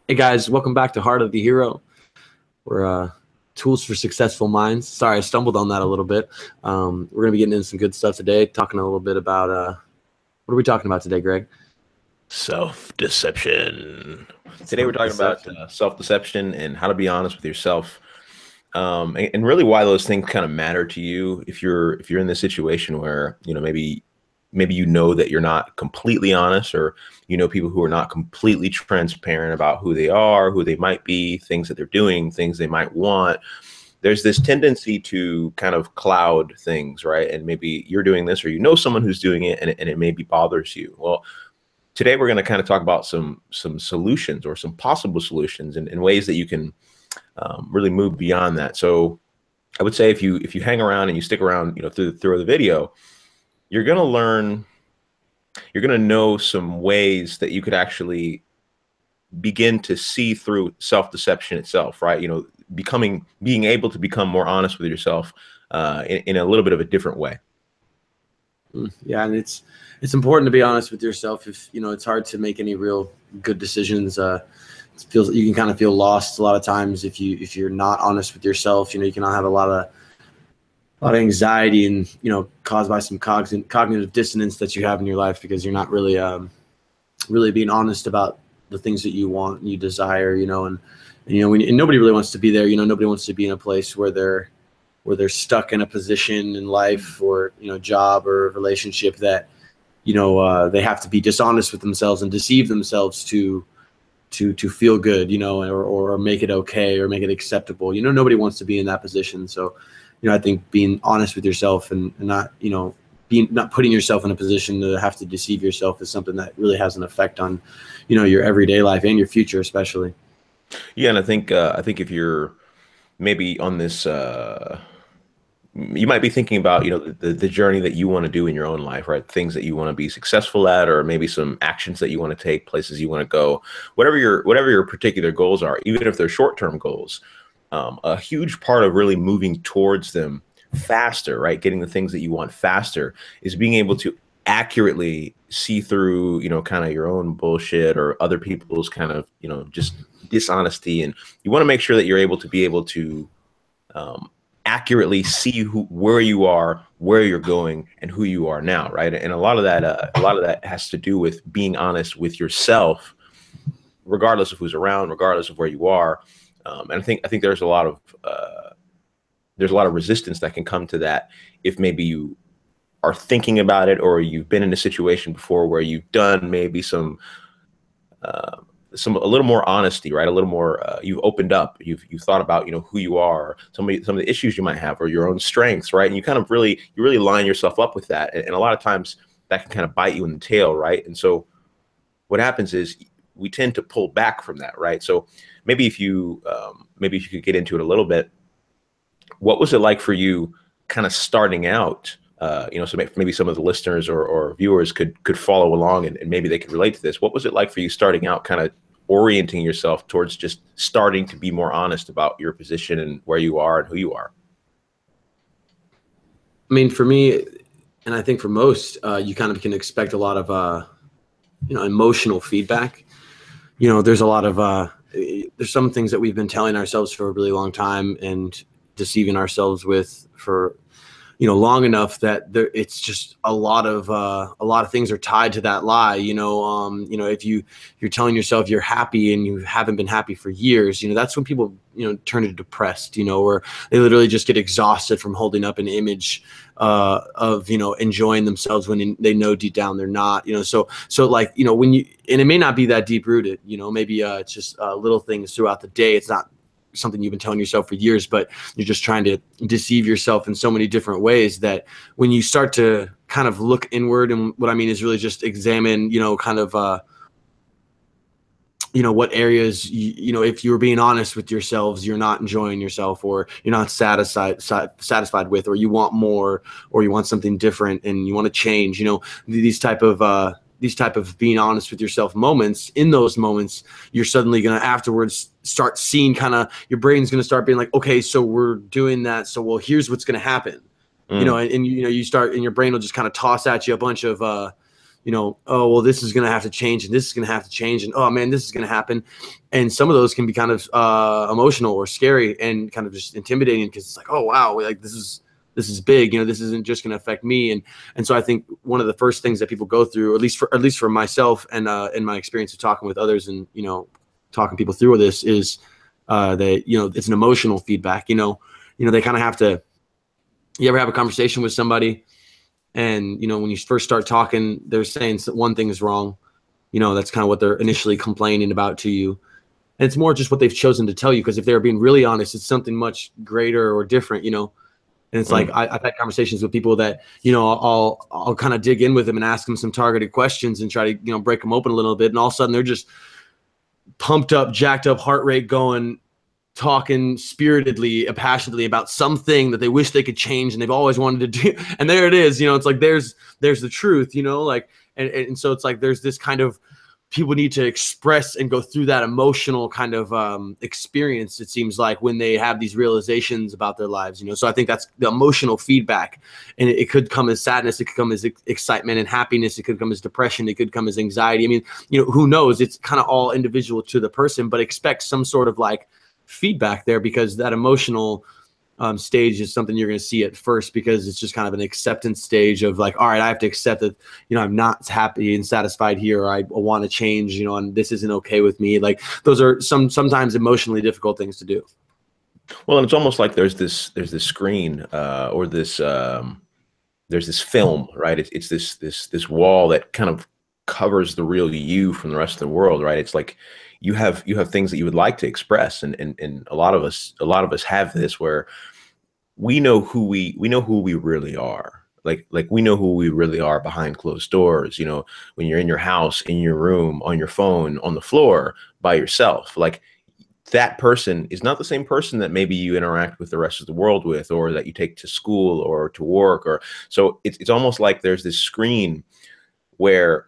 Hey guys, welcome back to Heart of the Hero. We're tools for successful minds. Sorry, I stumbled on that a little bit. We're gonna be getting into some good stuff today. Talking a little bit about what are we talking about today, Greg? Self-deception. Today we're talking about Self-deception. self-deception and how to be honest with yourself, and really why those things kind of matter to you. If you're in this situation where maybe you know that you're not completely honest, or you know people who are not completely transparent about who they are, who they might be, things that they're doing, things they might want. There's this tendency to kind of cloud things, right? And maybe you're doing this, or you know someone who's doing it, and it maybe bothers you. Well, today we're going to kind of talk about some solutions, or some possible solutions, and ways that you can really move beyond that. So I would say if you hang around and you stick around, through the video, you're going to learn, you're going to know some ways that you could actually begin to see through self-deception itself, right? Being able to become more honest with yourself in a little bit of a different way. Yeah, and it's important to be honest with yourself. If it's hard to make any real good decisions. It feels you can kind of feel lost a lot of times if you're not honest with yourself. You can have a lot of anxiety and caused by some cognitive dissonance that you have in your life because you're not really being honest about the things that you want and you desire. And nobody really wants to be there. Nobody wants to be in a place where they're stuck in a position in life, or job or relationship that they have to be dishonest with themselves and deceive themselves to feel good, or make it okay or make it acceptable. Nobody wants to be in that position. So I think being honest with yourself and not not putting yourself in a position to have to deceive yourself is something that really has an effect on your everyday life and your future especially. Yeah, and I think if you're maybe on this, you might be thinking about the journey that you want to do in your own life, right? Things that you want to be successful at, or maybe some actions that you want to take, places you want to go, whatever your particular goals are, even if they're short-term goals. A huge part of really moving towards them faster, right? Getting the things that you want faster, is being able to accurately see through, kind of your own bullshit or other people's kind of, just dishonesty. And you want to make sure that you're able to accurately see where you are, where you're going, and who you are now, right? And a lot of that has to do with being honest with yourself, regardless of who's around, regardless of where you are. And I think there's a lot of resistance that can come to that if maybe you are thinking about it, or you've been in a situation before where you've done maybe a little more honesty, right? A little more, you've opened up, you've thought about, who you are, some of the issues you might have, or your own strengths, right? And you really line yourself up with that. And a lot of times that can kind of bite you in the tail, right? And so what happens is we tend to pull back from that, right? So maybe if you could get into it a little bit, what was it like for you kind of starting out? So maybe some of the listeners or viewers could follow along, and maybe they could relate to this. What was it like for you starting out, kind of orienting yourself towards just starting to be more honest about your position and where you are and who you are? I mean, for me, and I think for most, you kind of can expect a lot of emotional feedback. There's a lot of there's some things that we've been telling ourselves for a really long time and deceiving ourselves with for long enough that it's just a lot of things are tied to that lie. If you're telling yourself you're happy and you haven't been happy for years, that's when people turn to depressed, or they literally just get exhausted from holding up an image of enjoying themselves when they know deep down they're not. So like when you, and it may not be that deep rooted, maybe it's just little things throughout the day. It's not something you've been telling yourself for years, but you're just trying to deceive yourself in so many different ways that when you start to kind of look inward, and what I mean is really just examine, kind of, what areas, if you were being honest with yourselves, you're not enjoying yourself, or you're not satisfied with, or you want more, or you want something different and you want to change, these type of being honest with yourself moments. In those moments, you're suddenly going to afterwards start seeing, kind of, your brain's going to start being like, okay, so we're doing that. So, well, here's what's going to happen, Mm. and you start, and your brain will just kind of toss at you a bunch of, oh, well, this is going to have to change and this is going to have to change. And, oh man, this is going to happen. And some of those can be kind of emotional or scary and kind of just intimidating, because it's like, oh, wow, like this is big, this isn't just going to affect me. And so I think one of the first things that people go through, at least for myself and in my experience of talking with others and, talking people through this, is that, it's an emotional feedback. They kind of have to, you ever have a conversation with somebody and, when you first start talking, they're saying one thing is wrong, that's kind of what they're initially complaining about to you. And it's more just what they've chosen to tell you, because if they're being really honest, it's something much greater or different, And it's like I've had conversations with people that, I'll kind of dig in with them and ask them some targeted questions and try to, break them open a little bit. And all of a sudden they're just pumped up, jacked up, heart rate going, talking spiritedly, passionately about something that they wish they could change and they've always wanted to do. And there it is, it's like there's the truth, and so it's like there's this kind of, people need to express and go through that emotional kind of experience, it seems like, when they have these realizations about their lives, So I think that's the emotional feedback, and it could come as sadness, it could come as excitement and happiness, it could come as depression, it could come as anxiety. I mean, who knows? It's kind of all individual to the person, but expect some sort of like feedback there, because that emotional stage is something you're going to see at first, because it's just kind of an acceptance stage of like, all right, I have to accept that, I'm not happy and satisfied here, or I want to change, and this isn't okay with me. Like those are sometimes emotionally difficult things to do. Well, and it's almost like there's this screen or this there's this film, right? It's this wall that kind of covers the real you from the rest of the world, right? It's like you have things that you would like to express, and a lot of us have this, where we know who we really are. Like we know who we really are behind closed doors, when you're in your house, in your room, on your phone, on the floor by yourself. Like that person is not the same person that maybe you interact with the rest of the world with, or that you take to school or to work. Or so it's almost like there's this screen where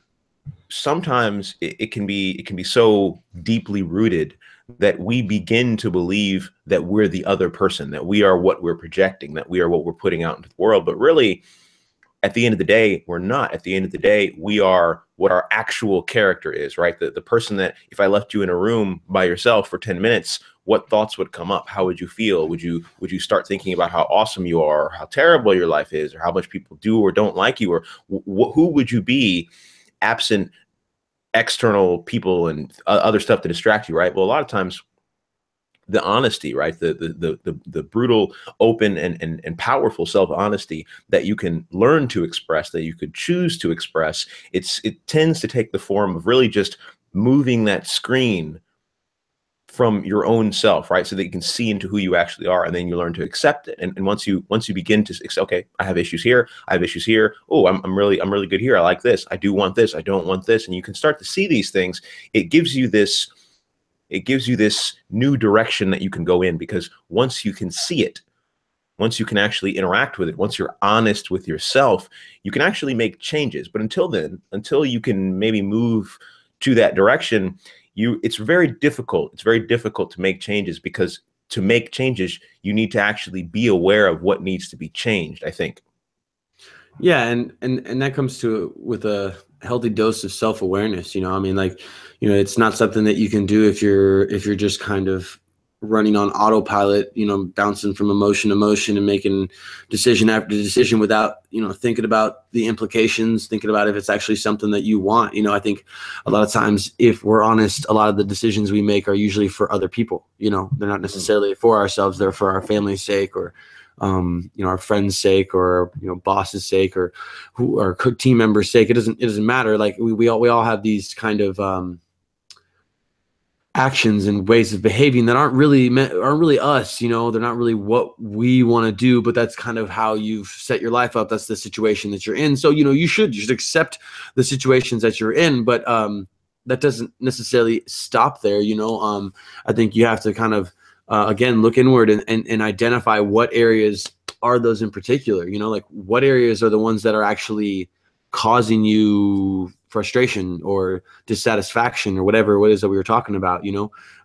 sometimes it can be so deeply rooted that we begin to believe that we're the other person, that we are what we're projecting, that we are what we're putting out into the world. But really, at the end of the day, we're not. At the end of the day, we are what our actual character is, right? The person that, if I left you in a room by yourself for 10 minutes, what thoughts would come up? How would you feel? Would you start thinking about how awesome you are, or how terrible your life is, or how much people do or don't like you, or who would you be absent external people and other stuff to distract you, right? Well, a lot of times the honesty, right? The brutal, open, and powerful self-honesty that you can learn to express, that you could choose to express, it tends to take the form of really just moving that screen from your own self, right? So that you can see into who you actually are, and then you learn to accept it. And once you begin to accept, okay, I have issues here, I have issues here. Oh, I'm really good here. I like this. I do want this. I don't want this. And you can start to see these things. It gives you this new direction that you can go in, because once you can see it, once you can actually interact with it, once you're honest with yourself, you can actually make changes. But until then, until you can maybe move to that direction, it's very difficult. It's very difficult to make changes, because to make changes, you need to actually be aware of what needs to be changed, I think. Yeah, and that comes to with a healthy dose of self-awareness. I mean, like, it's not something that you can do if you're just kind of running on autopilot, bouncing from emotion to emotion and making decision after decision without, thinking about the implications, thinking about if it's actually something that you want. I think a lot of times, if we're honest, a lot of the decisions we make are usually for other people. They're not necessarily for ourselves. They're for our family's sake, or our friends' sake, or boss's sake, or team members' sake. It doesn't matter. Like we all have these kind of actions and ways of behaving that aren't really us. They're not really what we want to do, but that's kind of how you've set your life up. That's the situation that you're in. So you should accept the situations that you're in, but that doesn't necessarily stop there. I think you have to kind of again look inward and identify what areas are those in particular. Like what areas are the ones that are actually causing you frustration or dissatisfaction, or whatever it is that we were talking about.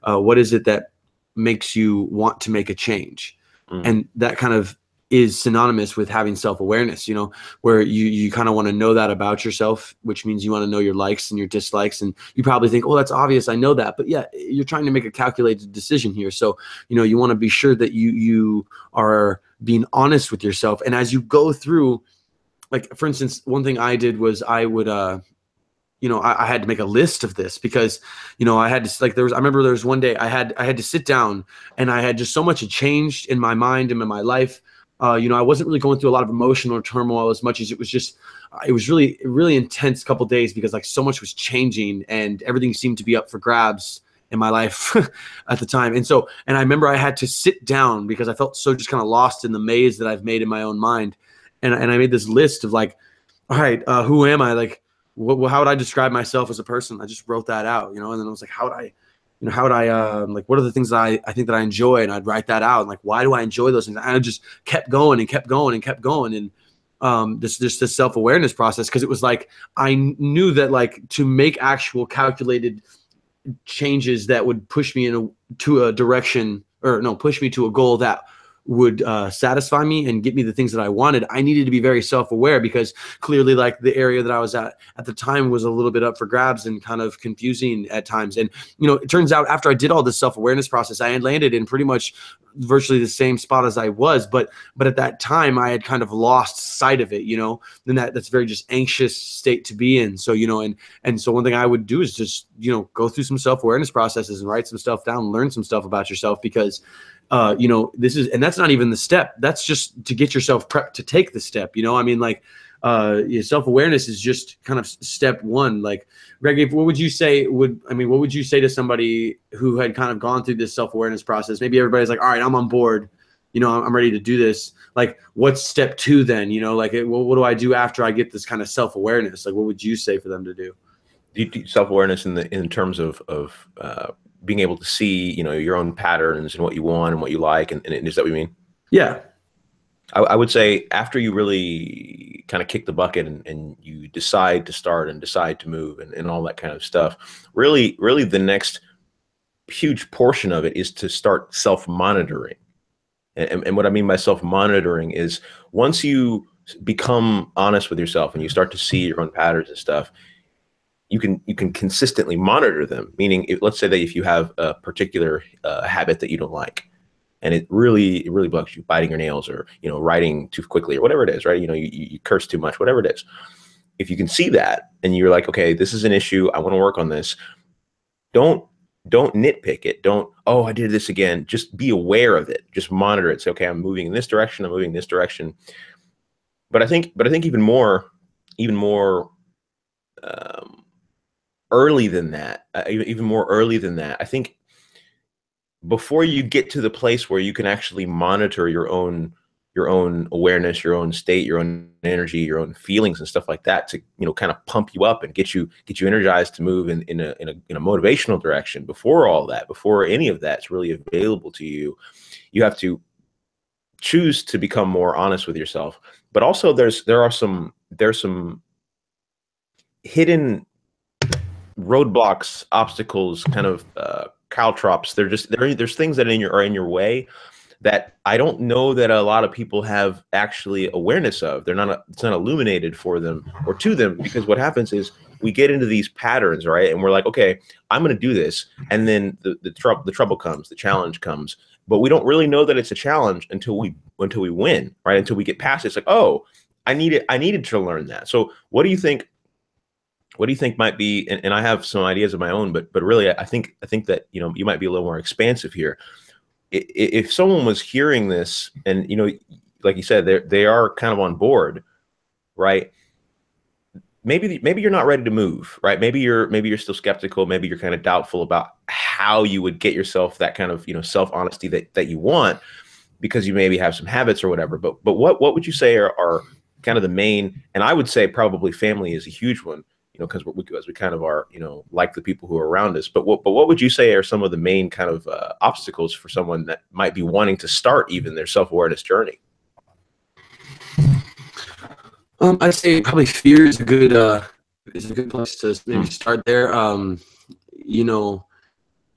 What is it that makes you want to make a change? And that kind of is synonymous with having self-awareness, you know, where you kind of want to know that about yourself, which means you want to know your likes and your dislikes. And you probably think, oh, that's obvious, I know that. But yeah, you're trying to make a calculated decision here. So, you know, you want to be sure that you are being honest with yourself. And as you go through, like, for instance, one thing I did was I would you know, I had to make a list of this because, you know, I had to, like, I remember there was one day I had to sit down, and I had just so much had changed in my mind and in my life. You know, I wasn't really going through a lot of emotional turmoil as much as it was just, it was really, really intense couple days because like so much was changing and everything seemed to be up for grabs in my life at the time. And so, and I remember I had to sit down because I felt so just kind of lost in the maze that I've made in my own mind. And I made this list of like, all right, who am I? Like, how would I describe myself as a person? I just wrote that out, you know, and then I was like, how would I, like, what are the things that I think that I enjoy? And I'd write that out. And like, why do I enjoy those things? And I just kept going and kept going and kept going. And this self-awareness process, because it was like, I knew that like to make actual calculated changes that would push me to a direction, or no, push me to a goal that would satisfy me and get me the things that I wanted, I needed to be very self-aware, because clearly like the area that I was at the time was a little bit up for grabs and kind of confusing at times. And, you know, it turns out after I did all this self-awareness process, I had landed in pretty much virtually the same spot as I was. But at that time I had kind of lost sight of it, you know, and that's very just anxious state to be in. So, you know, and so one thing I would do is just, you know, go through some self-awareness processes and write some stuff down, learn some stuff about yourself, because you know, and that's not even the step. That's just to get yourself prepped to take the step. You know, I mean, like, self-awareness is just kind of step one. Like, Greg, what would you say what would you say to somebody who had kind of gone through this self-awareness process? Maybe everybody's like, all right, I'm on board. You know, I'm ready to do this. Like, what's step two then? You know, like, what do I do after I get this kind of self-awareness? Like, what would you say for them to do? Self-awareness in terms of being able to see, you know, your own patterns and what you want and what you like, and is that what you mean? Yeah. I would say after you really kind of kick the bucket and you decide to start and decide to move and all that kind of stuff, really the next huge portion of it is to start self-monitoring. And what I mean by self-monitoring is, once you become honest with yourself and you start to see your own patterns and stuff, you can consistently monitor them. Meaning, let's say that if you have a particular habit that you don't like, and it really bugs you, biting your nails, or, you know, writing too quickly, or whatever it is, right? You know, you curse too much, whatever it is. If you can see that and you're like, okay, this is an issue, I want to work on this. Don't nitpick it. Don't, oh, I did this again. Just be aware of it. Just monitor it. Say, okay, I'm moving in this direction. I'm moving in this direction. But I think even more early than that, even more early than that, I think before you get to the place where you can actually monitor your own awareness, your own state, your own energy, your own feelings and stuff like that, to, you know, kind of pump you up and get you energized to move in a motivational direction. Before all that, before any of that's really available to you, you have to choose to become more honest with yourself. But also there's some hidden roadblocks, obstacles, kind of caltrops. There's things that are in your way that I don't know that a lot of people have actually awareness of. It's not illuminated for them or to them, because what happens is we get into these patterns, right? And we're like, okay, I'm going to do this, and then the trouble comes, the challenge comes, but we don't really know that it's a challenge until we win, right? Until we get past it. It's like, oh, I needed to learn that. So what do you think? What do you think might be, and I have some ideas of my own, but really I think that, you know, you might be a little more expansive here. If someone was hearing this and, you know, like you said, they are kind of on board, right? Maybe you're not ready to move, right? Maybe you're still skeptical. Maybe you're kind of doubtful about how you would get yourself that kind of, you know, self-honesty that you want, because you maybe have some habits or whatever. But what would you say are kind of the main, and I would say probably family is a huge one, you know, because we kind of are, you know, like the people who are around us. But what would you say are some of the main kind of obstacles for someone that might be wanting to start even their self-awareness journey? I'd say probably fear is a good place to maybe start there. You know,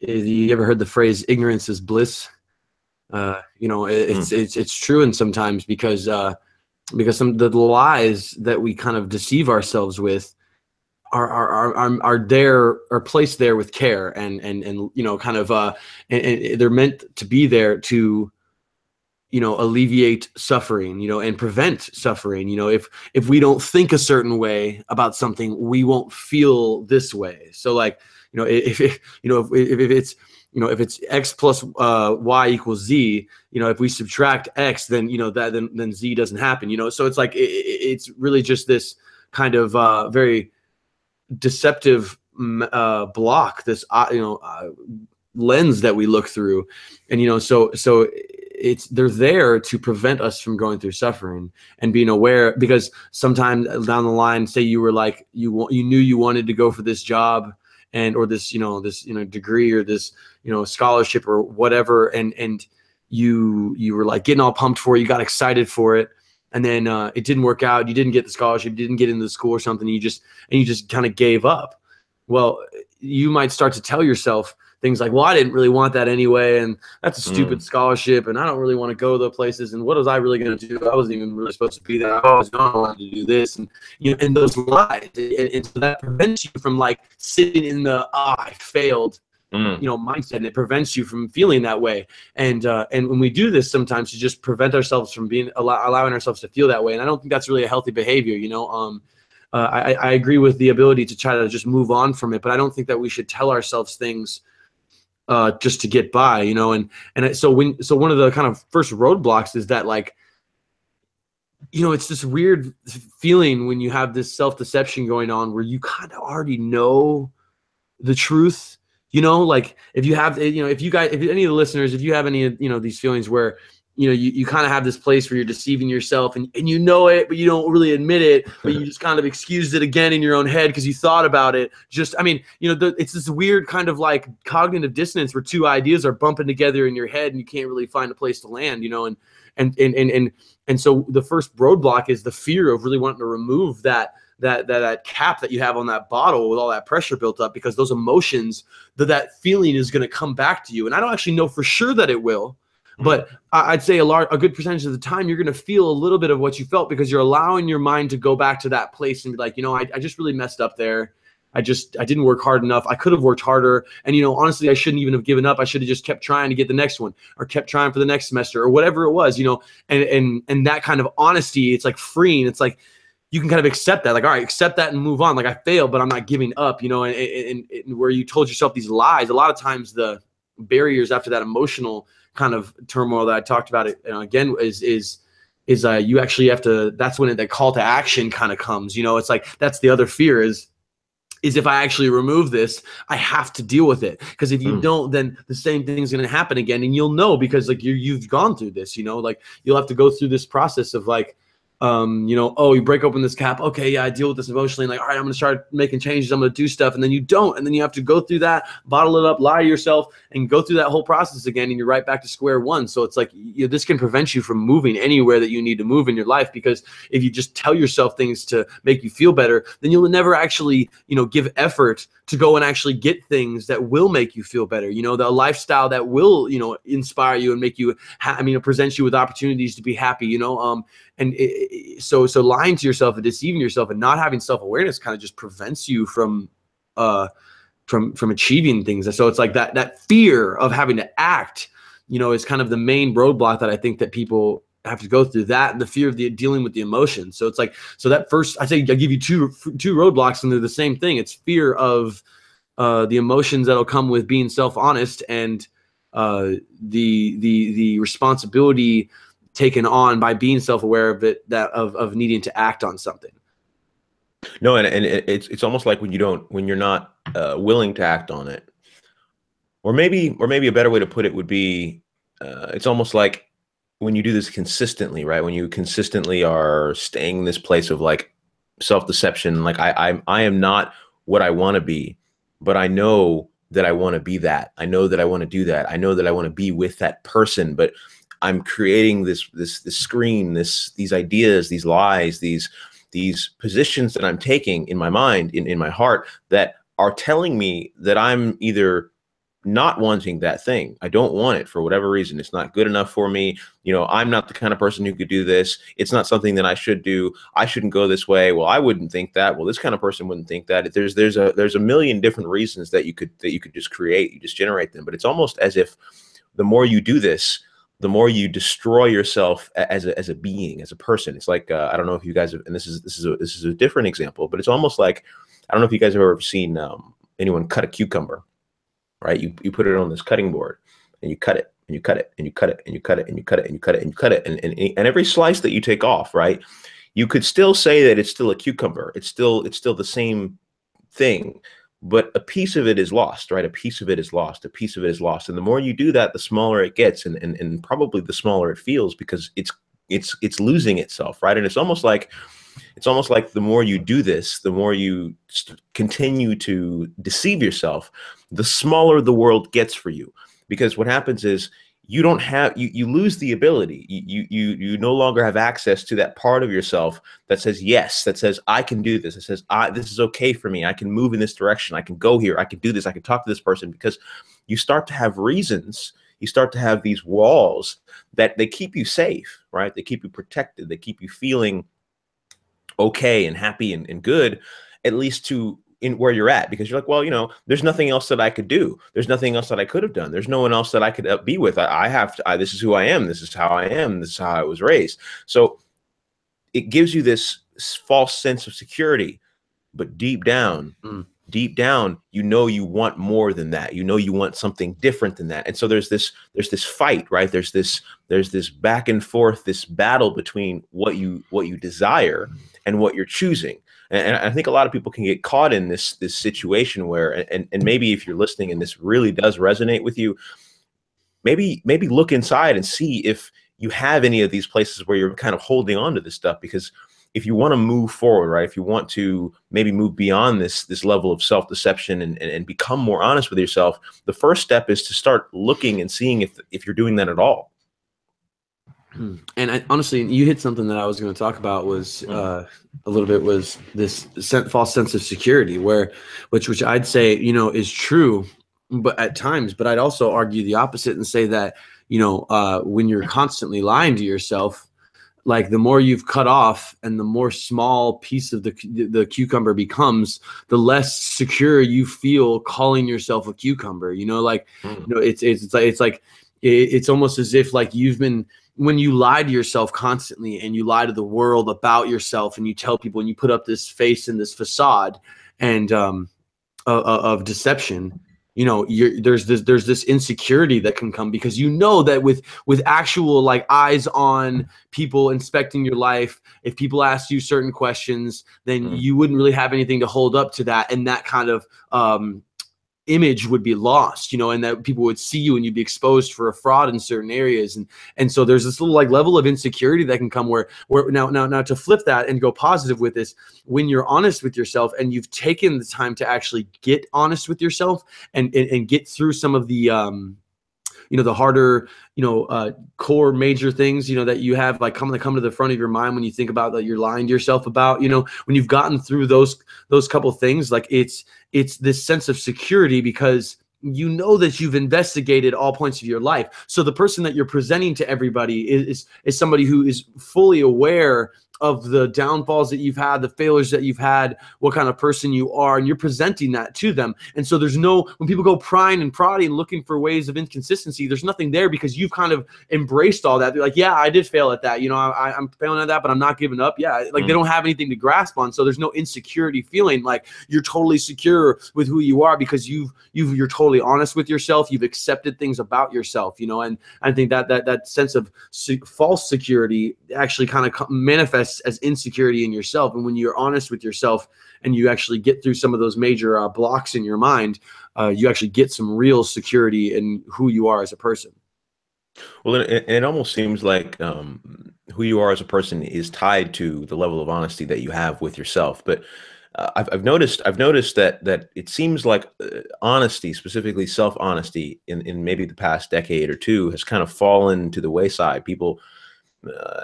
you ever heard the phrase "ignorance is bliss"? You know, Mm. it's true, and sometimes because some the lies that we kind of deceive ourselves with are there, are placed there with care, and you know, kind of and they're meant to be there to, you know, alleviate suffering, you know, and prevent suffering. You know, if we don't think a certain way about something, we won't feel this way. So like, you know, if you know, if it's, you know, if it's x plus y equals z, you know, if we subtract x, then, you know, that then z doesn't happen, you know. So it's like it's really just this kind of very deceptive block, this you know, lens that we look through. And, you know, so it's, they're there to prevent us from going through suffering and being aware, because sometimes down the line, say you were like, you knew you wanted to go for this job, and or this, you know, this, you know, degree, or this, you know, scholarship or whatever, and you were like getting all pumped for it, you got excited for it, and then it didn't work out, you didn't get the scholarship, you didn't get into the school or something, you just kind of gave up. Well, you might start to tell yourself things like, well, I didn't really want that anyway, and that's a stupid scholarship, and I don't really want to go to the places, and what was I really going to do? I wasn't even really supposed to be there. I always known I wanted to do this, and, you know, and those lies, and so that prevents you from like sitting in the I failed, you know, mindset, and it prevents you from feeling that way. And when we do this, sometimes to just prevent ourselves from being allowing ourselves to feel that way, and I don't think that's really a healthy behavior, you know. I agree with the ability to try to just move on from it, but I don't think that we should tell ourselves things just to get by, you know. And so one of the kind of first roadblocks is that, like, you know, it's this weird feeling when you have this self-deception going on where you kind of already know the truth, you know. Like, if you have, you know, if you guys, if any of the listeners, if you have any, you know, these feelings where, you know, you kind of have this place where you're deceiving yourself, and you know it, but you don't really admit it, but you just kind of excused it again in your own head because you thought about it. Just, I mean, you know, it's this weird kind of like cognitive dissonance where two ideas are bumping together in your head and you can't really find a place to land, you know. And so the first roadblock is the fear of really wanting to remove that cap that you have on that bottle with all that pressure built up, because those emotions, that feeling is going to come back to you. And I don't actually know for sure that it will, but I'd say a good percentage of the time you're going to feel a little bit of what you felt, because you're allowing your mind to go back to that place and be like, you know, I just really messed up there. I didn't work hard enough. I could have worked harder. And, you know, honestly, I shouldn't even have given up. I should have just kept trying to get the next one, or kept trying for the next semester, or whatever it was, you know. And that kind of honesty, it's like freeing. It's like, you can kind of accept that, like, all right, accept that and move on. Like, I failed, but I'm not giving up, you know. And where you told yourself these lies, a lot of times the barriers after that emotional kind of turmoil that I talked about, it, again, is you actually have to, that's when that call to action kind of comes, you know. It's like, that's the other fear is if I actually remove this, I have to deal with it. Because if you don't, then the same thing's going to happen again, and you'll know, because like you've gone through this, you know. Like, you'll have to go through this process of like, you know, oh, you break open this cap. Okay, yeah, I deal with this emotionally. And like, all right, I'm going to start making changes. I'm going to do stuff. And then you don't. And then you have to go through that, bottle it up, lie to yourself, and go through that whole process again. And you're right back to square one. So it's like, you know, this can prevent you from moving anywhere that you need to move in your life. Because if you just tell yourself things to make you feel better, then you'll never actually, you know, give effort to go and actually get things that will make you feel better. You know, the lifestyle that will, you know, inspire you and make you, present you with opportunities to be happy, you know. So lying to yourself and deceiving yourself and not having self-awareness kind of just prevents you from achieving things. So it's like that fear of having to act, you know, is kind of the main roadblock that I think that people have to go through, that and the fear of dealing with the emotions. So it's like, so that first, I say I give you two roadblocks, and they're the same thing. It's fear of the emotions that'll come with being self-honest, and the responsibility taken on by being self-aware of it, that of needing to act on something. No, and it's almost like when you're not willing to act on it, or maybe a better way to put it would be, it's almost like when you do this consistently, right? When you consistently are staying in this place of like self-deception, like I am not what I want to be, but I know that I want to be that. I know that I want to do that. I know that I want to be with that person, but I'm creating this screen, these ideas, these lies, these positions that I'm taking in my mind, in my heart, that are telling me that I'm either not wanting that thing. I don't want it for whatever reason. It's not good enough for me. You know, I'm not the kind of person who could do this. It's not something that I should do. I shouldn't go this way. Well, I wouldn't think that. Well, this kind of person wouldn't think that. There's a million different reasons that you could just create. You just generate them. But it's almost as if the more you do this, the more you destroy yourself as a being, as a person. It's like I don't know if you guys have, and this is a different example, but it's almost like, I don't know if you guys have ever seen anyone cut a cucumber. Right? You put it on this cutting board and you cut it and you cut it and you cut it and you cut it and you cut it and you cut it and you cut it. And every slice that you take off, right? You could still say that it's still a cucumber. It's still the same thing, but a piece of it is lost, right? A piece of it is lost. A piece of it is lost. And the more you do that, the smaller it gets, and probably the smaller it feels, because it's losing itself, right? And it's almost like the more you do this, the more you continue to deceive yourself, the smaller the world gets for you. Because what happens is you don't have, you lose the ability. You no longer have access to that part of yourself that says yes, that says I can do this, that says this is okay for me, I can move in this direction, I can go here, I can do this, I can talk to this person. Because you start to have reasons, you start to have these walls that they keep you safe, right? They keep you protected, they keep you feeling okay and happy and good, at least to in where you're at, because you're like, well, you know, there's nothing else that I could do. There's nothing else that I could have done. There's no one else that I could be with. I have to, this is who I am. This is how I am. This is how I was raised. So it gives you this false sense of security, but deep down, you know, you want more than that. You know, you want something different than that. And so there's this fight, right? There's this back and forth, this battle between what you desire and what you're choosing. And I think a lot of people can get caught in this situation where, and maybe if you're listening and this really does resonate with you, maybe look inside and see if you have any of these places where you're kind of holding on to this stuff. Because if you want to move forward, right, if you want to maybe move beyond this level of self-deception and become more honest with yourself, the first step is to start looking and seeing if you're doing that at all. And honestly, you hit something that I was going to talk about was a little bit, was this false sense of security, which I'd say, you know, is true, but at times, but I'd also argue the opposite and say that, you know, when you're constantly lying to yourself, like the more you've cut off and the more small piece of the cucumber becomes, the less secure you feel calling yourself a cucumber. You know, like, you know, it's almost as if like you've been, when you lie to yourself constantly and you lie to the world about yourself and you tell people and you put up this face and this facade and of deception, you know, there's this insecurity that can come because you know that with actual like eyes on people inspecting your life, if people ask you certain questions, then you wouldn't really have anything to hold up to that, and that kind of image would be lost, you know, and that people would see you and you'd be exposed for a fraud in certain areas. And so there's this little like level of insecurity that can come where now to flip that and go positive with this, when you're honest with yourself and you've taken the time to actually get honest with yourself and get through some of the you know, the harder, you know, core major things, you know, that you have like come to the front of your mind when you think about that you're lying to yourself about, you know, when you've gotten through those couple things, like it's this sense of security because you know that you've investigated all points of your life. So the person that you're presenting to everybody is somebody who is fully aware of the downfalls that you've had, the failures that you've had, what kind of person you are, and you're presenting that to them. And so there's no, when people go prying and prodding and looking for ways of inconsistency, there's nothing there because you've kind of embraced all that. They're like, yeah, I did fail at that. You know, I'm failing at that, but I'm not giving up. Yeah, like they don't have anything to grasp on. So there's no insecurity feeling, like you're totally secure with who you are because you're totally honest with yourself. You've accepted things about yourself, you know, and I think that sense of false security actually kind of manifests as insecurity in yourself. And when you're honest with yourself and you actually get through some of those major blocks in your mind, you actually get some real security in who you are as a person. Well, it almost seems like who you are as a person is tied to the level of honesty that you have with yourself. But I've noticed that it seems like honesty, specifically self-honesty, in maybe the past decade or two, has kind of fallen to the wayside. People,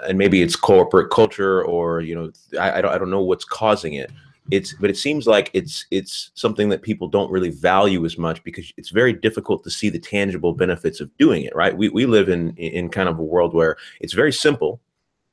and maybe it's corporate culture, or you know, I don't know what's causing it. but it seems like it's something that people don't really value as much because it's very difficult to see the tangible benefits of doing it, right? We live in kind of a world where it's very simple.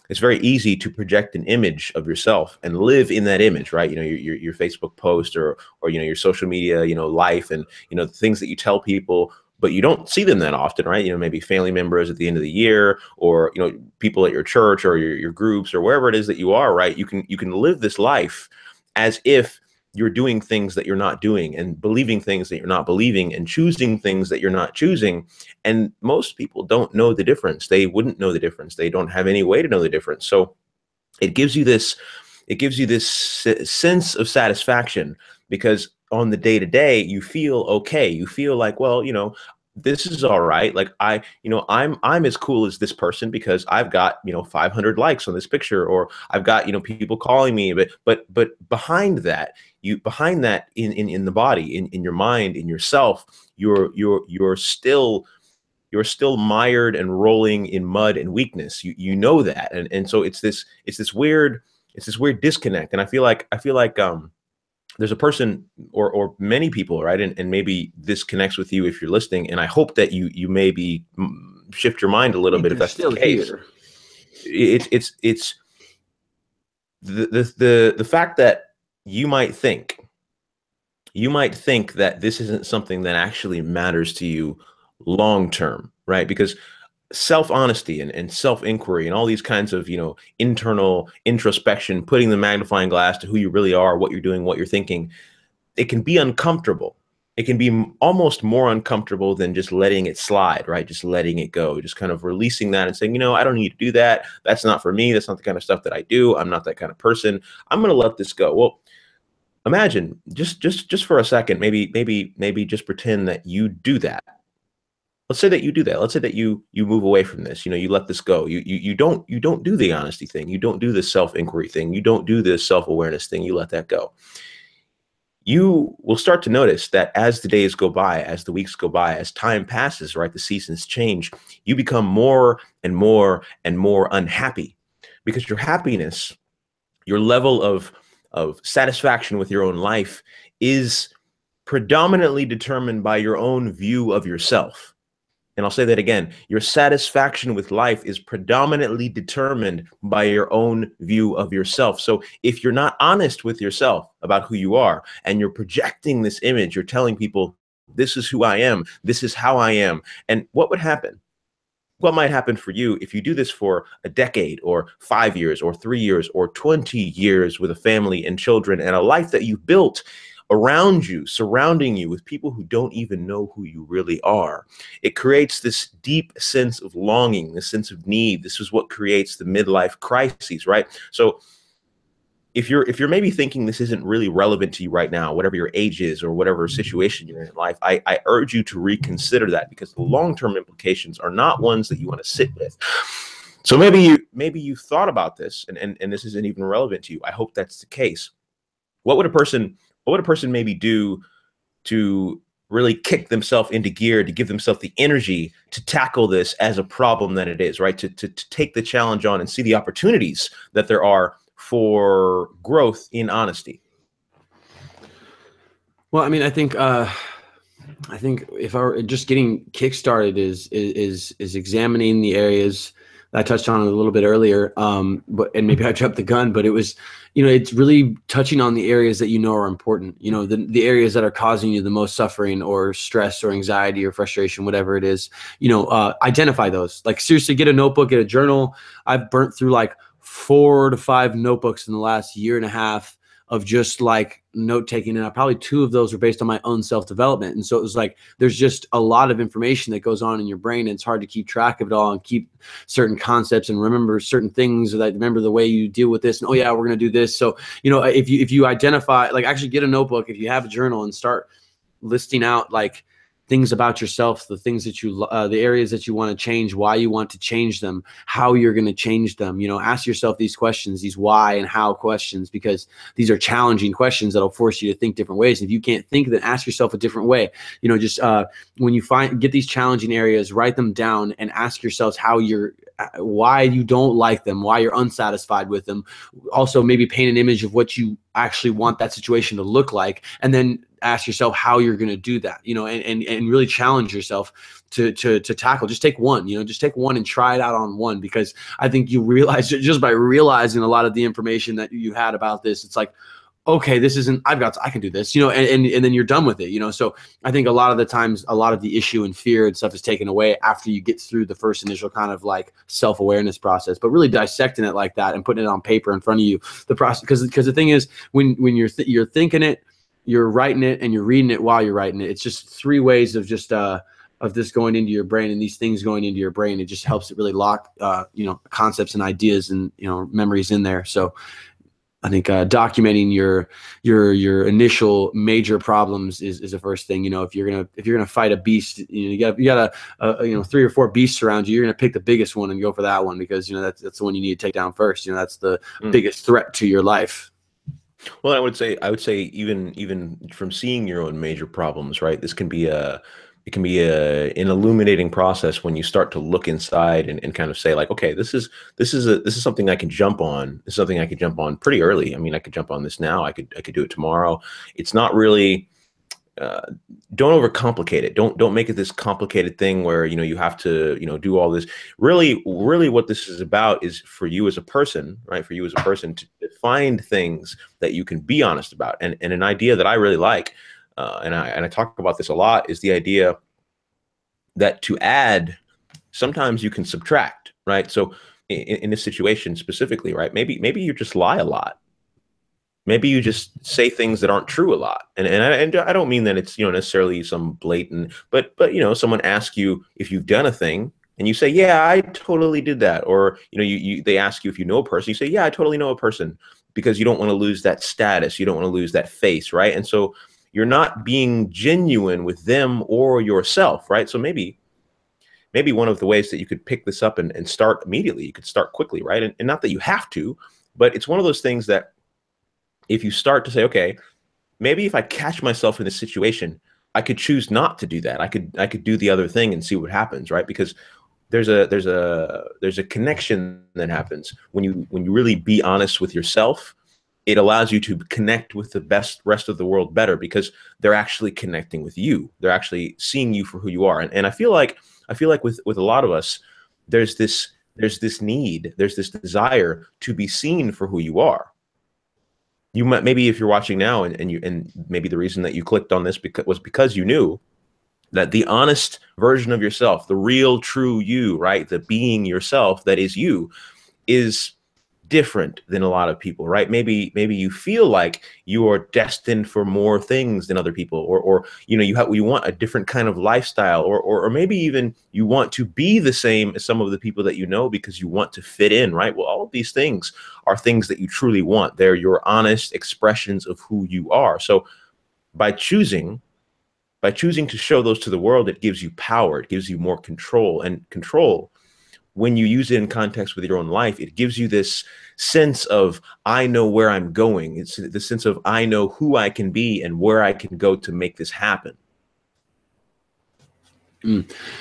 It's very easy to project an image of yourself and live in that image, right? You know, your Facebook post or you know, your social media, you know, life, and you know, the things that you tell people, but you don't see them that often, right? You know, maybe family members at the end of the year, or you know, people at your church or your groups or wherever it is that you are, right? You can live this life as if you're doing things that you're not doing, and believing things that you're not believing, and choosing things that you're not choosing. And most people don't know the difference. They wouldn't know the difference. They don't have any way to know the difference. So it gives you this, sense of satisfaction, because on the day to day, you feel okay. You feel like, well, you know, this is all right. Like you know, I'm as cool as this person because I've got, you know, 500 likes on this picture, or I've got, you know, people calling me. But behind that, in the body, in your mind, in yourself, you're still mired and rolling in mud and weakness. You know that, and so it's this weird disconnect. And I feel like there's a person or many people, right? And maybe this connects with you if you're listening. And I hope that you maybe shift your mind a little bit if that's the case. Here. It's the fact that you might think that this isn't something that actually matters to you long term, right? Because self-honesty and self-inquiry and all these kinds of, you know, internal introspection, putting the magnifying glass to who you really are, what you're doing, what you're thinking, it can be uncomfortable. It can be almost more uncomfortable than just letting it slide, right? Just letting it go, just kind of releasing that and saying, you know, I don't need to do that. That's not for me. That's not the kind of stuff that I do. I'm not that kind of person. I'm going to let this go. Well, imagine just for a second, maybe just pretend that you do that. Let's say that you do that. Let's say that you move away from this. You know, you let this go. You don't do the honesty thing. You don't do the self-inquiry thing. You don't do the self-awareness thing. You let that go. You will start to notice that as the days go by, as the weeks go by, as time passes, right, the seasons change, you become more and more and more unhappy, because your happiness, your level of satisfaction with your own life is predominantly determined by your own view of yourself. And I'll say that again, your satisfaction with life is predominantly determined by your own view of yourself. So if you're not honest with yourself about who you are, and you're projecting this image, you're telling people, this is who I am, this is how I am. And what would happen? What might happen for you if you do this for a decade, or 5 years, or 3 years, or 20 years with a family and children and a life that you've built around you, surrounding you with people who don't even know who you really are? It creates this deep sense of longing, this sense of need. This is what creates the midlife crises, right? So if you're maybe thinking this isn't really relevant to you right now, whatever your age is or whatever situation you're in life, I urge you to reconsider that, because the long-term implications are not ones that you want to sit with. So maybe you've thought about this and this isn't even relevant to you. I hope that's the case. What would a person maybe do to really kick themselves into gear, to give themselves the energy to tackle this as a problem that it is, right? To take the challenge on and see the opportunities that there are for growth in honesty? Well, I mean, I think if I were just getting kickstarted is examining the areas that I touched on a little bit earlier. And maybe I jumped the gun, but it was, you know, it's really touching on the areas that you know are important. You know, the areas that are causing you the most suffering or stress or anxiety or frustration, whatever it is. You know, identify those. Like, seriously, get a notebook, get a journal. I've burnt through like 4 to 5 notebooks in the last year and a half of just like note taking, and probably 2 of those were based on my own self-development. And so it was like, there's just a lot of information that goes on in your brain, and it's hard to keep track of it all and keep certain concepts and remember certain things, that remember the way you deal with this. And, oh yeah, we're going to do this. So, you know, if you identify, like, actually get a notebook, if you have a journal, and start listing out like things about yourself, the things that you, the areas that you want to change, why you want to change them, how you're going to change them. You know, ask yourself these questions, these why and how questions, because these are challenging questions that'll force you to think different ways. If you can't think, then ask yourself a different way. You know, just when you get these challenging areas, write them down and ask yourselves how you're why you don't like them, why you're unsatisfied with them. Also, maybe paint an image of what you actually want that situation to look like, and then ask yourself how you're going to do that, and really challenge yourself to tackle. Just take one, just take one and try it out on one, because I think you realize, just by realizing a lot of the information that you had about this, it's like, okay, this isn't, I can do this, and then you're done with it, So I think a lot of the times, a lot of the issue and fear and stuff is taken away after you get through the first initial kind of like self-awareness process. But really dissecting it like that and putting it on paper in front of you, the process, because the thing is, when you're thinking it, you're writing it, and you're reading it while you're writing it. It's just three ways of just of this going into your brain, and these things going into your brain. It just helps it really lock concepts and ideas and memories in there. So I think documenting your initial major problems is the first thing. If you're gonna fight a beast, you got 3 or 4 beasts around you. You're gonna pick the biggest one and go for that one, because that's the one you need to take down first. That's the biggest threat to your life. Well, I would say even from seeing your own major problems, right? This can be an illuminating process when you start to look inside and kind of say like, okay, this is something I can jump on. This is something I can jump on pretty early. I mean, I could jump on this now. I could do it tomorrow. It's not really. Don't overcomplicate it. Don't make it this complicated thing where you have to do all this. Really, what this is about is for you as a person, right? For you as a person to find things that you can be honest about. And an idea that I really like, and I talk about this a lot, is the idea that to add, sometimes you can subtract, right? So in this situation specifically, right? Maybe you just lie a lot. Maybe you just say things that aren't true a lot. And I don't mean that it's, necessarily some blatant, but someone asks you if you've done a thing and you say, yeah, I totally did that. Or, they ask you if you know a person, you say, yeah, I totally know a person, because you don't want to lose that status. You don't want to lose that face. Right. And so you're not being genuine with them or yourself. Right. So maybe one of the ways that you could pick this up and start immediately, you could start quickly. Right. And not that you have to, but it's one of those things that, if you start to say, okay, maybe if I catch myself in this situation, I could choose not to do that. I could do the other thing and see what happens, right? Because there's a connection that happens when you really be honest with yourself. It allows you to connect with the rest of the world better, because they're actually connecting with you. They're actually seeing you for who you are. And I feel like with a lot of us, there's this need, there's this desire to be seen for who you are. You might, maybe if you're watching now and maybe the reason that you clicked on this was because you knew that the honest version of yourself, the real true you, right? The being yourself that is you, is different than a lot of people, right? Maybe you feel like you are destined for more things than other people, or you want a different kind of lifestyle, or maybe even you want to be the same as some of the people that you know because you want to fit in, right? Well, all of these things are things that you truly want. They're your honest expressions of who you are. So by choosing to show those to the world, it gives you power, it gives you more control. And control, when you use it in context with your own life, it gives you this sense of, I know where I'm going. It's the sense of, I know who I can be and where I can go to make this happen.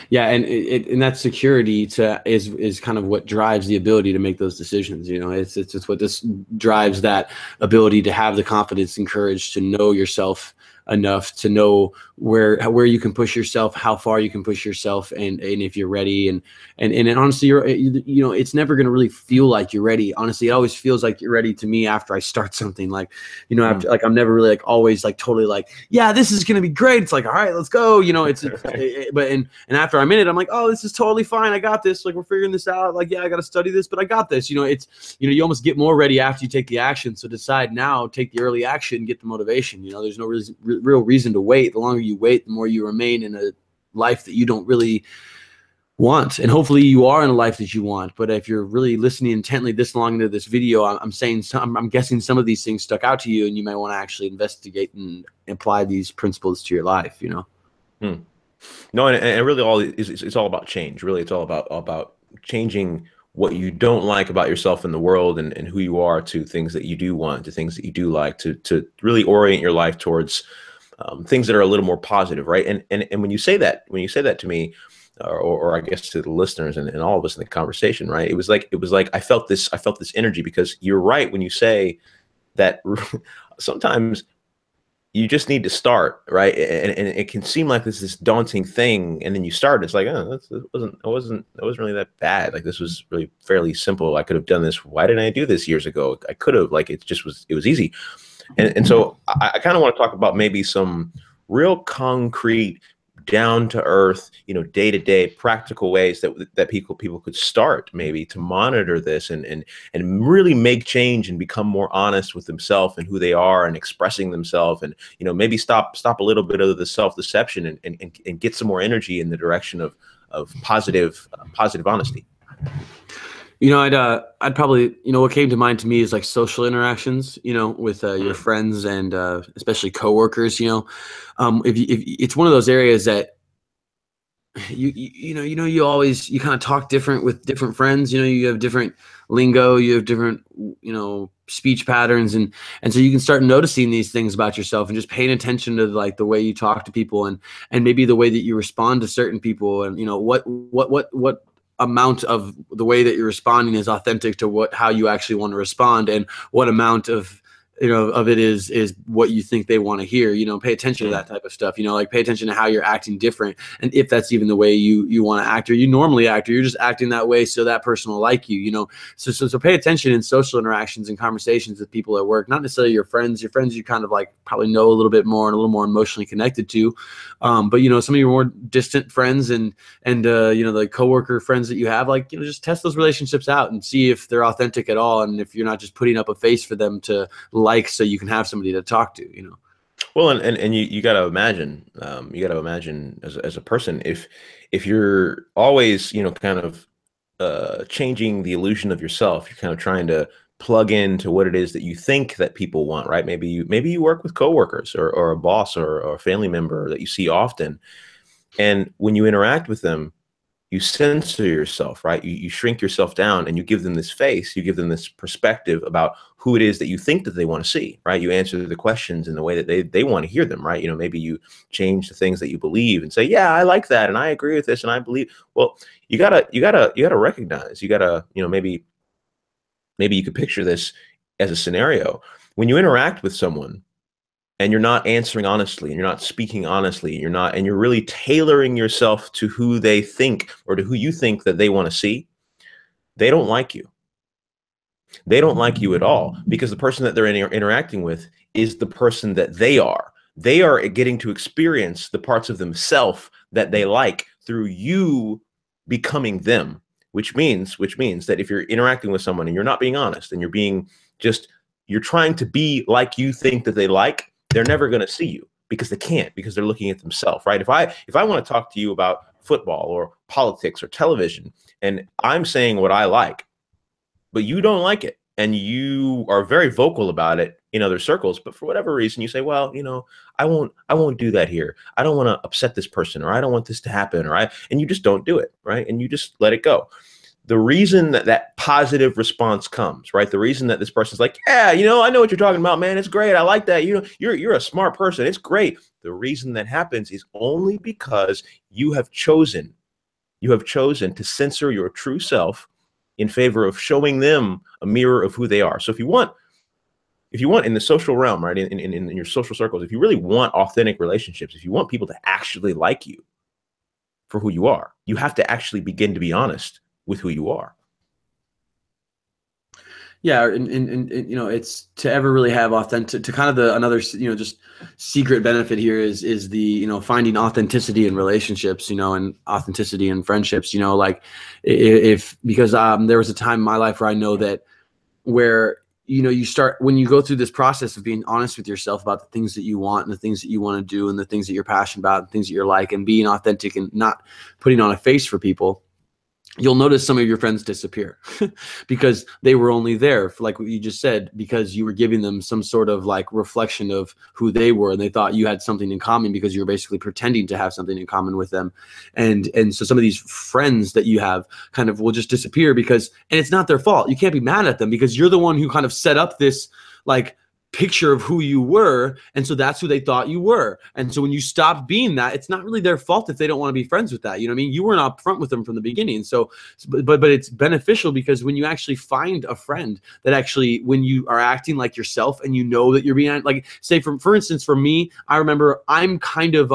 Yeah, and that security is kind of what drives the ability to make those decisions. It's what this drives, that ability to have the confidence and courage to know yourself enough to know where you can push yourself, how far you can push yourself, and if you're ready. And honestly, it's never going to really feel like you're ready. Honestly, it always feels like you're ready to me after I start something. After, I'm never really always totally yeah, this is going to be great. It's all right, let's go. But after I'm in it, I'm like, oh, this is totally fine. I got this. We're figuring this out. Yeah, I got to study this, but I got this. It's you almost get more ready after you take the action. So decide now, take the early action, get the motivation. There's no real reason to wait. The longer you wait, the more you remain in a life that you don't really want. And hopefully you are in a life that you want. But if you're really listening intently this long into this video, I'm guessing some of these things stuck out to you, and you might want to actually investigate and apply these principles to your life. No, and really it's all about change. Really, it's all about changing what you don't like about yourself in the world and who you are, to things that you do want, to things that you do like, to really orient your life towards things that are a little more positive, right? And when you say that to me, or I guess to the listeners and all of us in the conversation, right? It was like I felt this energy, because you're right when you say that sometimes you just need to start, right? And it can seem like this daunting thing, and then you start. It's like, oh, it wasn't really that bad. Like, this was really fairly simple. I could have done this. Why didn't I do this years ago? I could have. Like, it was easy. And so I kind of want to talk about maybe some real concrete, down to earth, day to day practical ways that people could start maybe to monitor this and really make change and become more honest with themselves and who they are and expressing themselves, and maybe stop a little bit of the self-deception and get some more energy in the direction of positive honesty. I'd probably, what came to mind to me is like social interactions, with your friends and especially coworkers. If it's one of those areas that you always, you kind of talk different with different friends. You have different lingo, you have different speech patterns, and so you can start noticing these things about yourself and just paying attention to like the way you talk to people and maybe the way that you respond to certain people, and what amount of the way that you're responding is authentic to how you actually want to respond, and what amount of it is what you think they want to hear. Pay attention to that type of stuff. Like, pay attention to how you're acting different, and if that's even the way you want to act, or you normally act, or you're just acting that way so that person will like you. So pay attention in social interactions and conversations with people at work. Not necessarily your friends. Your friends you kind of like probably know a little bit more and a little more emotionally connected to, but some of your more distant friends and the coworker friends that you have, like, just test those relationships out and see if they're authentic at all, and if you're not just putting up a face for them to like, so you can have somebody to talk to. Well, and you got to imagine, as a person, if you're always, kind of changing the illusion of yourself, you're kind of trying to plug into what it is that you think that people want, right? Maybe you work with coworkers or a boss or a family member that you see often, and when you interact with them, you censor yourself, right? You shrink yourself down, and you give them this face, you give them this perspective about who it is that you think that they want to see, right? You answer the questions in the way that they want to hear them, right? Maybe you change the things that you believe and say, yeah, I like that, and I agree with this, and I believe. Well, you gotta recognize, maybe you could picture this as a scenario. When you interact with someone and you're not answering honestly, and you're not speaking honestly, and you're really tailoring yourself to who they think, or to who you think that they want to see, they don't like you. They don't like you at all, because the person that they're interacting with is the person that they are. They are getting to experience the parts of themselves that they like through you becoming them, which means that if you're interacting with someone and you're not being honest, and you're trying to be like you think that they like, they're never going to see you, because they can't, because they're looking at themselves, right? If I want to talk to you about football or politics or television, and I'm saying what I like, but you don't like it, and you are very vocal about it in other circles, but for whatever reason you say, well, I won't do that here. I don't want to upset this person, or I don't want this to happen, and you just don't do it, right? And you just let it go. The reason that positive response comes, right? The reason that this person's like, yeah, I know what you're talking about, man. It's great. I like that. You're a smart person. It's great. The reason that happens is only because you have chosen to censor your true self in favor of showing them a mirror of who they are. So if you want in the social realm, right, in your social circles, if you really want authentic relationships, if you want people to actually like you for who you are, you have to actually begin to be honest with who you are. Yeah, and it's to ever really have authentic, to kind of another just secret benefit here is the finding authenticity in relationships, and authenticity in friendships, like because there was a time in my life where I know that where you start, when you go through this process of being honest with yourself about the things that you want and the things that you want to do and the things that you're passionate about and things that you're like, and being authentic and not putting on a face for people, you'll notice some of your friends disappear because they were only there for, like what you just said, because you were giving them some sort of like reflection of who they were, and they thought you had something in common because you were basically pretending to have something in common with them. And so some of these friends that you have kind of will just disappear and it's not their fault. You can't be mad at them because you're the one who kind of set up this like picture of who you were, and so that's who they thought you were. And so when you stop being that, it's not really their fault if they don't want to be friends with that. You know what I mean? You weren't upfront with them from the beginning. So but it's beneficial, because when you actually find a friend that actually, when you are acting like yourself and you know that you're being, like, say, for instance, for me, I remember I'm kind of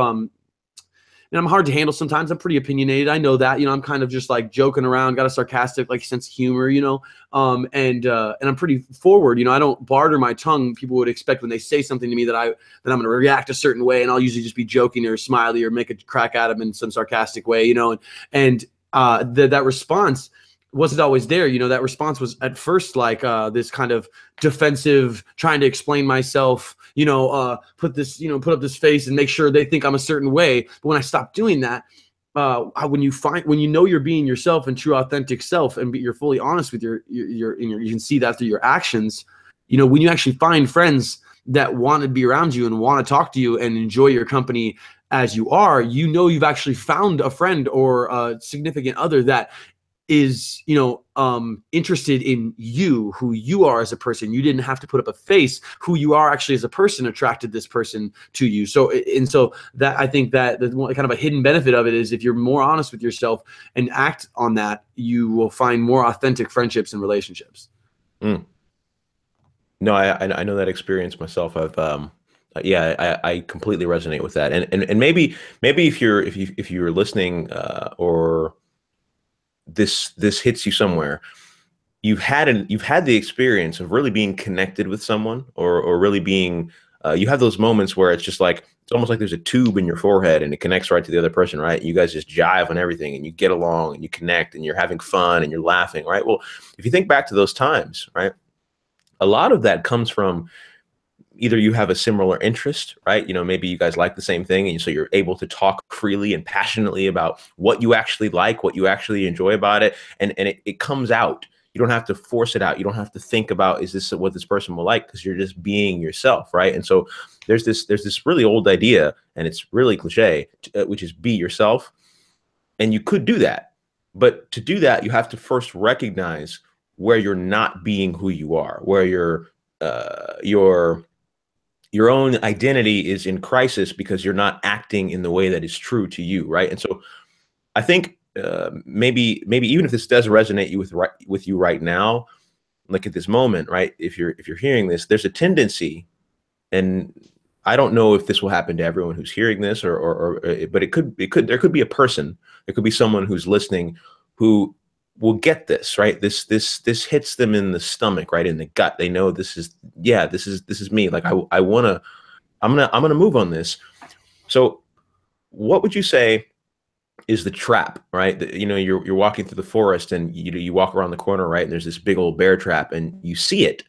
and I'm hard to handle sometimes. I'm pretty opinionated. I know that, I'm kind of just like joking around, got a sarcastic like sense of humor, and I'm pretty forward. I don't barter my tongue. People would expect when they say something to me that I'm going to react a certain way, and I'll usually just be joking or smiley or make a crack at them in some sarcastic way, and that response wasn't always there. That response was at first like this kind of defensive, trying to explain myself, put up this face and make sure they think I'm a certain way. But when I stopped doing that, when you know you're being yourself and true authentic self, and you're fully honest with you can see that through your actions. When you actually find friends that want to be around you and want to talk to you and enjoy your company as you are, you've actually found a friend or a significant other that is interested in you, who you are as a person. You didn't have to put up a face. Who you are actually as a person attracted this person to you. So that, I think that the kind of a hidden benefit of it is, if you're more honest with yourself and act on that, you will find more authentic friendships and relationships. No, I know that experience myself. I completely resonate with that. And maybe if you're listening, or this hits you somewhere, you've had the experience of really being connected with someone, or really being, you have those moments where it's just like, it's almost like there's a tube in your forehead and it connects right to the other person, right? You guys just jive on everything, and you get along and you connect and you're having fun and you're laughing, right? Well, if you think back to those times, right, a lot of that comes from either you have a similar interest, right? Maybe you guys like the same thing, and so you're able to talk freely and passionately about what you actually like, what you actually enjoy about it, and it comes out. You don't have to force it out. You don't have to think about, is this what this person will like, because you're just being yourself, right? And so there's this really old idea, and it's really cliche, which is be yourself. And you could do that, but to do that, you have to first recognize where you're not being who you are, where your own identity is in crisis because you're not acting in the way that is true to you, right? And so I think maybe even if this does resonate with you right now, like at this moment, right? If you're hearing this, there's a tendency, and I don't know if this will happen to everyone who's hearing this, but there could be a person, there could be someone who's listening who will get this, right? This hits them in the stomach, right? In the gut. They know this is me. Like I'm gonna move on this. So what would you say is the trap, right? You're walking through the forest, and you walk around the corner, right? And there's this big old bear trap, and you see it,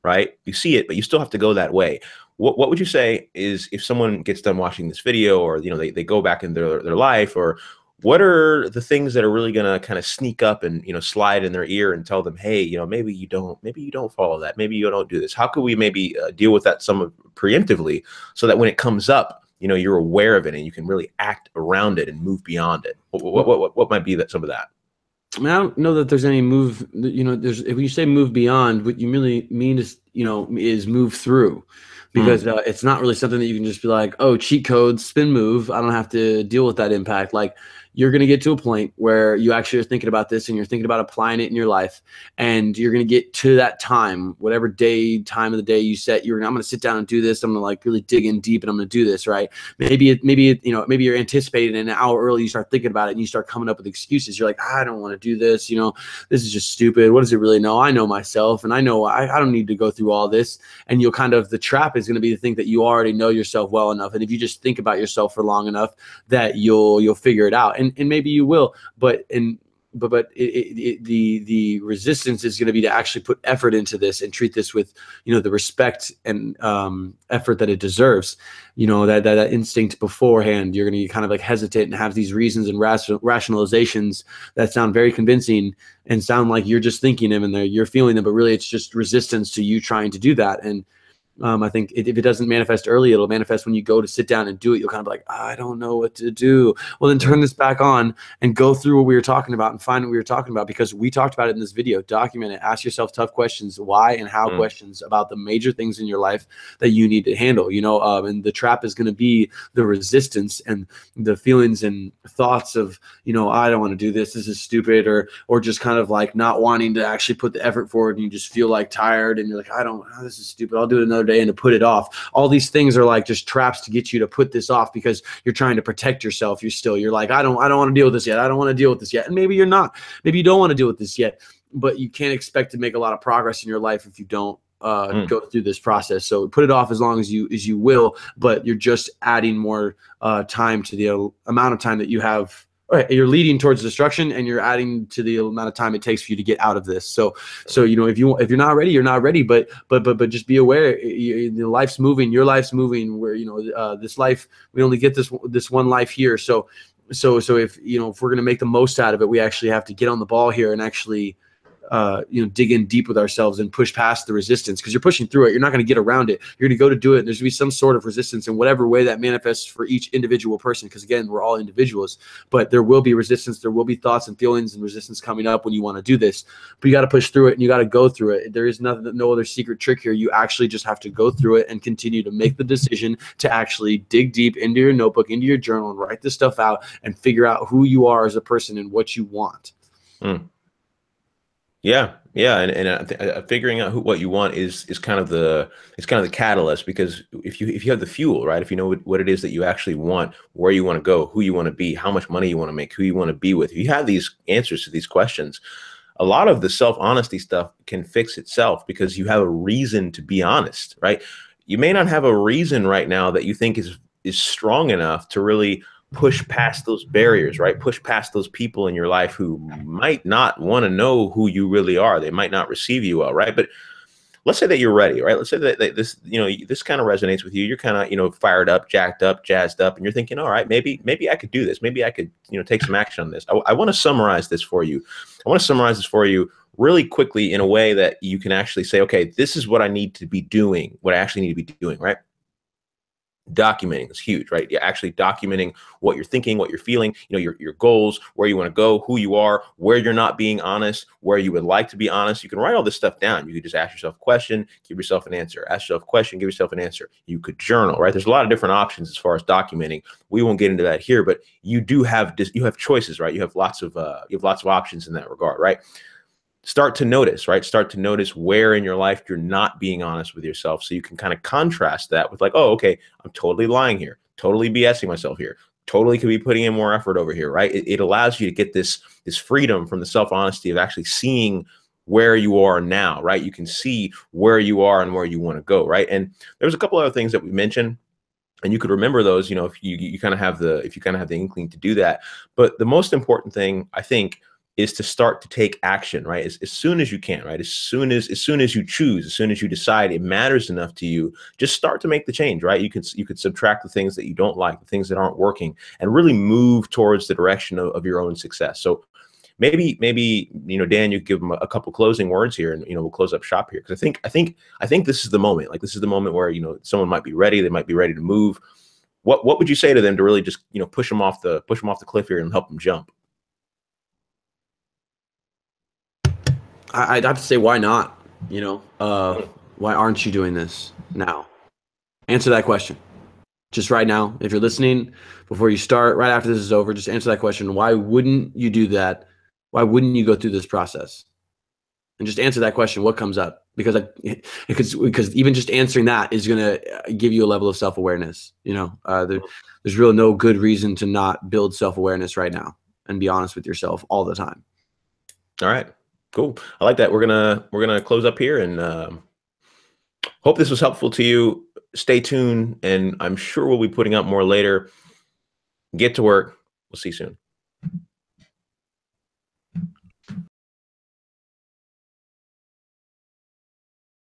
right? You see it, but you still have to go that way. What would you say is, if someone gets done watching this video, or they go back in their life, or what are the things that are really going to kind of sneak up and slide in their ear and tell them, hey, maybe you don't follow that, maybe you don't do this? How could we maybe deal with that somewhat preemptively, so that when it comes up, you're aware of it and you can really act around it and move beyond it? What might be some of that? I mean, I don't know that there's any move. If you say move beyond, what you really mean is move through. Because it's not really something that you can just be like, oh, cheat code, spin move, I don't have to deal with that impact. Like, you're going to get to a point where you actually are thinking about this, and you're thinking about applying it in your life, and you're going to get to that time, whatever time of the day you set. I'm going to sit down and do this. I'm going to like really dig in deep, and I'm going to do this, right? Maybe you're anticipating an hour early. You start thinking about it, and you start coming up with excuses. You're like, I don't want to do this. This is just stupid. What does it really know? I know myself, and I know I don't need to go through all this. And the trap is going to be to think that you already know yourself well enough, and if you just think about yourself for long enough, that you'll figure it out. And maybe you will, but the resistance is going to be to actually put effort into this and treat this with the respect and effort that it deserves. That instinct beforehand, you're going to kind of like hesitate and have these reasons and rationalizations that sound very convincing and sound like you're just thinking them and you're feeling them, but really it's just resistance to you trying to do that. And I think if it doesn't manifest early, it'll manifest when you go to sit down and do it. You'll kind of be like, I don't know what to do. Well, then turn this back on and go through what we were talking about and find what we were talking about, because we talked about it in this video. Document it. Ask yourself tough questions, why and how questions about the major things in your life that you need to handle. And the trap is going to be the resistance and the feelings and thoughts of, I don't want to do this. This is stupid, or just kind of like not wanting to actually put the effort forward, and you just feel like tired and you're like, this is stupid. I'll do it another day, and to put it off. All these things are like just traps to get you to put this off because you're trying to protect yourself. You're like, I don't want to deal with this yet. I don't want to deal with this yet. And maybe you're not. Maybe you don't want to deal with this yet, but you can't expect to make a lot of progress in your life if you don't go through this process. So put it off as long as you will, but you're just adding more time to the amount of time that you have. You're leading towards destruction, and you're adding to the amount of time it takes for you to get out of this. So if you're not ready, you're not ready. But just be aware. Life's moving. Your life's moving. Where this life, we only get this one life here. So if if we're gonna make the most out of it, we actually have to get on the ball here and actually dig in deep with ourselves and push past the resistance, because you're pushing through it. You're not going to get around it. You're going to go to do it. And there's going to be some sort of resistance in whatever way that manifests for each individual person. Because again, we're all individuals, but there will be resistance. There will be thoughts and feelings and resistance coming up when you want to do this, but you got to push through it and you got to go through it. There is no other secret trick here. You actually just have to go through it and continue to make the decision to actually dig deep into your notebook, into your journal, and write this stuff out and figure out who you are as a person and what you want. Yeah, and figuring out what you want is kind of the catalyst, because if you have the fuel, right? If you know what it is that you actually want, where you want to go, who you want to be, how much money you want to make, who you want to be with, if you have these answers to these questions, a lot of the self-honesty stuff can fix itself because you have a reason to be honest, right? You may not have a reason right now that you think is strong enough to really push past those barriers, right? Push past those people in your life who might not want to know who you really are. They might not receive you well, right? But let's say that you're ready, right? Let's say that this, this kind of resonates with you. You're kind of, fired up, jacked up, jazzed up, and you're thinking, all right, maybe I could do this. Maybe I could, take some action on this. I want to summarize this for you. I want to summarize this for you really quickly in a way that you can actually say, okay, this is what I need to be doing, what I actually need to be doing, right? Documenting is huge, right? You're actually documenting what you're thinking, what you're feeling, your goals, where you want to go, who you are, where you're not being honest, where you would like to be honest. You can write all this stuff down. You could just ask yourself a question, give yourself an answer. Ask yourself a question, give yourself an answer. You could journal, right? There's a lot of different options as far as documenting. We won't get into that here, but you have choices, right? You have lots of options in that regard, right? Start to notice, right? Start to notice where in your life you're not being honest with yourself, so you can kind of contrast that with like, oh, okay, I'm totally lying here, totally BSing myself here, totally could be putting in more effort over here, right? It allows you to get this freedom from the self-honesty of actually seeing where you are now, right? You can see where you are and where you want to go, right? And there's a couple other things that we mentioned, and you could remember those, if you kind of have the inkling to do that. But the most important thing, I think, is to start to take action, right? As soon as you can, right? As soon as you choose, as soon as you decide it matters enough to you, just start to make the change, right? You could subtract the things that you don't like, the things that aren't working, and really move towards the direction of your own success. So maybe Dan, you give them a couple closing words here, and we'll close up shop here, because I think this is the moment. Like, this is the moment where someone might be ready. They might be ready to move. What would you say to them to really just push them off the cliff here and help them jump? I'd have to say, why not? Why aren't you doing this now? Answer that question. Just right now, if you're listening, before you start, right after this is over, just answer that question. Why wouldn't you do that? Why wouldn't you go through this process? And just answer that question. What comes up? Because even just answering that is going to give you a level of self-awareness. There's really no good reason to not build self-awareness right now and be honest with yourself all the time. All right. Cool. I like that. We're gonna close up here, and hope this was helpful to you. Stay tuned, and I'm sure we'll be putting out more later. Get to work. We'll see you soon.